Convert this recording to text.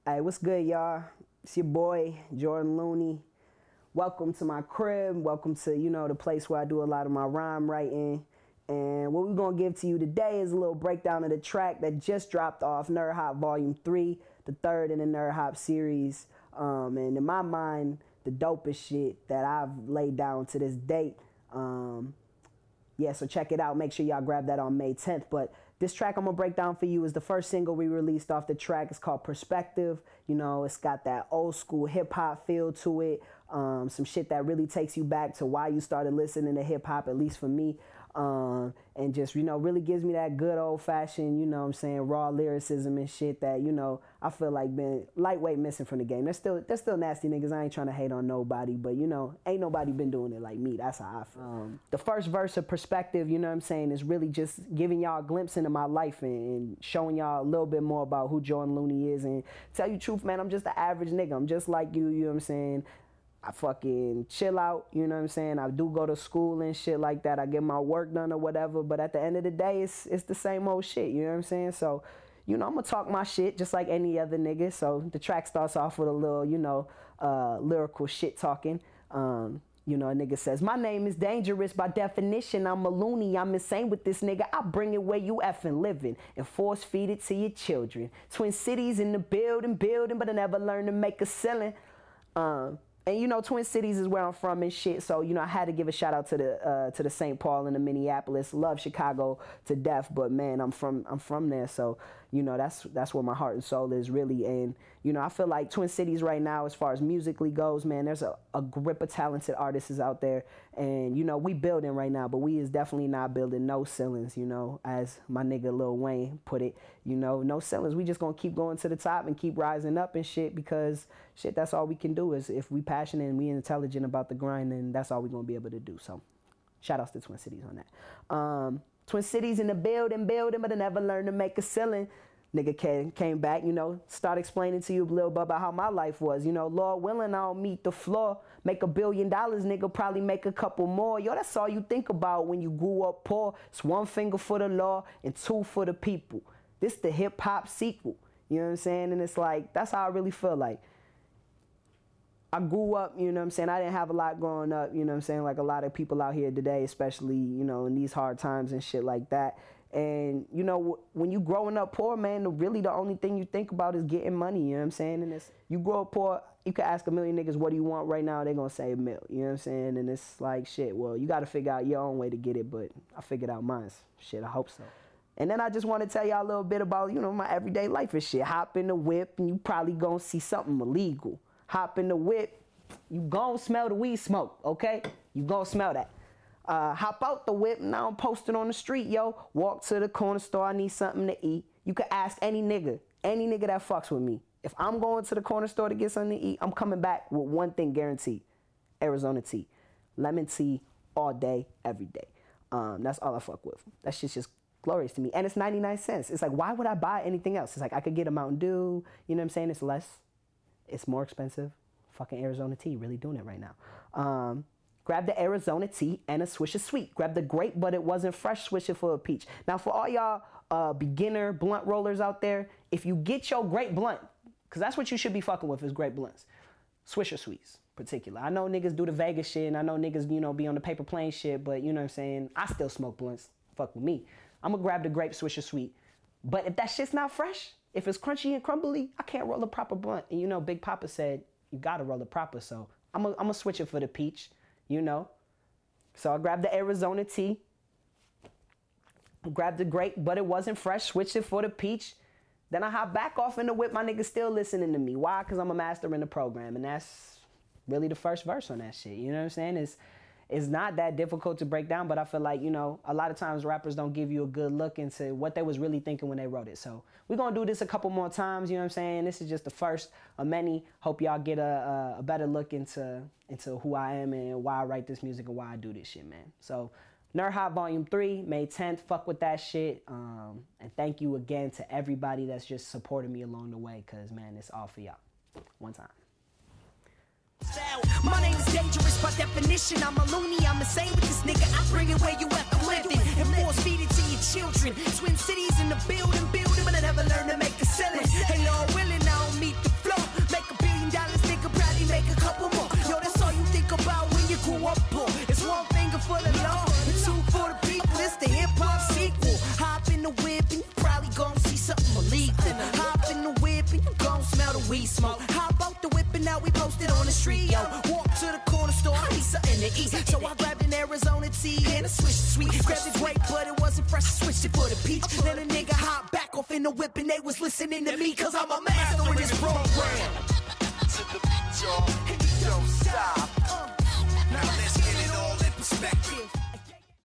Hey, what's good, y'all? It's your boy, Jordan Looney. Welcome to my crib. Welcome to, the place where I do a lot of my rhyme writing. And what we're going to give to you today is a little breakdown of the track that just dropped off Nerd Hop Volume 3, the third in the Nerd Hop series. And in my mind, the dopest shit that I've laid down to this date. Yeah, so check it out. Make sure y'all grab that on May 10th. But this track I'm going to break down for you is the first single we released off the track. It's called Perspective. It's got that old school hip hop feel to it. Some shit that really takes you back to why you started listening to hip hop, at least for me. And just, really gives me that good old fashioned, raw lyricism and shit that, I feel like been lightweight missing from the game. There's still nasty niggas. I ain't trying to hate on nobody, but, ain't nobody been doing it like me. That's how I feel. The first verse of Perspective, is really just giving y'all a glimpse into my life and showing y'all a little bit more about who Jordan Looney is. And tell you the truth, man, I'm just an average nigga. I'm just like you, I fucking chill out, I do go to school and shit like that. I get my work done or whatever, but at the end of the day, it's the same old shit, So, I'm gonna talk my shit just like any other nigga. So the track starts off with a little, lyrical shit talking. A nigga says, my name is dangerous by definition. I'm a loony, I'm insane with this nigga. I bring it where you effing living and force feed it to your children. Twin Cities in the building, but I never learned to make a ceiling. And Twin Cities is where I'm from and shit. So I had to give a shout out to the St. Paul and the Minneapolis. Love Chicago to death, but man, I'm from there. So that's where my heart and soul is really. And I feel like Twin Cities right now, as far as musically goes, man, there's a grip of talented artists out there. And we building right now, but we is definitely not building no ceilings. As my nigga Lil Wayne put it. No ceilings. We just gonna keep going to the top and keep rising up and shit, because shit, that's all we can do. Is if we passionate and we intelligent about the grind, then that's all we're gonna be able to do. So shout outs to Twin Cities on that. Twin Cities in the building, but I never learned to make a ceiling. Nigga came back, start explaining to you a little bit about how my life was. Lord willing, I don't meet the floor. Make $1 billion, nigga, probably make a couple more. Yo, that's all you think about when you grew up poor. It's 1 finger for the law and 2 for the people. This the hip hop sequel. You know what I'm saying? And it's like, that's how I really feel like. I grew up, I didn't have a lot growing up, like a lot of people out here today, especially, in these hard times and shit like that. And, when you growing up poor, man, really the only thing you think about is getting money, you know what I'm saying? And you grow up poor, you can ask a million niggas, what do you want right now? They're going to say $1 million, you know what I'm saying? And it's like, shit, well, you got to figure out your own way to get it, but I figured out mine. Shit, I hope so. And then I just want to tell y'all a little bit about, my everyday life and shit. Hop in the whip and you probably going to see something illegal. Hop in the whip, you gon' smell the weed smoke, okay? You gon' smell that. Hop out the whip, now I'm posted on the street, yo. Walk to the corner store, I need something to eat. You can ask any nigga that fucks with me. If I'm going to the corner store to get something to eat, I'm coming back with one thing guaranteed. Arizona tea. Lemon tea all day, every day. That's all I fuck with. That shit's just glorious to me. And it's 99 cents. It's like, why would I buy anything else? It's like, I could get a Mountain Dew, you know what I'm saying? It's less. It's more expensive. Fucking Arizona tea, really doing it right now. Grab the Arizona tea and a Swisher Sweet. Grab the grape, but it wasn't fresh, switch it for a peach. Now, for all y'all beginner blunt rollers out there, if you get your grape blunt, because that's what you should be fucking with is grape blunts. Swisher Sweets, particular. I know niggas do the Vegas shit, and I know niggas, be on the paper plane shit, but you know what I'm saying? I still smoke blunts. Fuck with me. I'm going to grab the grape Swisher Sweet. But if that shit's not fresh, if it's crunchy and crumbly, I can't roll a proper blunt. And Big Papa said, you got to roll it proper, so I'm going to switch it for the peach. So I grabbed the Arizona tea, grabbed the grape, but it wasn't fresh, switched it for the peach. Then I hop back off in the whip, my nigga still listening to me. Why? Because I'm a master in the program, and that's really the first verse on that shit, you know what I'm saying? It's not that difficult to break down, but I feel like, a lot of times rappers don't give you a good look into what they was really thinking when they wrote it. So we're going to do this a couple more times, you know what I'm saying? This is just the first of many. Hope y'all get a better look into who I am and why I write this music and why I do this shit, man. So Nerd Hop Volume 3, May 10th, fuck with that shit. And thank you again to everybody that's just supported me along the way, because, man, it's all for y'all. One time. My name's dangerous by definition. I'm a loony, I'm insane with this nigga. I bring it where you at, I'm living and force feed it to your children. Twin Cities in the building, but I never learn to make a ceiling. Hey, Lord willing, I don't meet the we smoke. How about the whip and now we posted on the street, yo. Walk to the corner store, I need something to eat. So I grabbed an Arizona tea and a Swiss sweet. Grabbed the grape, but it wasn't fresh, I switched it for the peach. Then a nigga hopped back off in the whip and they was listening to me, cause I'm a master in this program. To the beat, y'all, and you don't stop. Now let's get it all in perspective.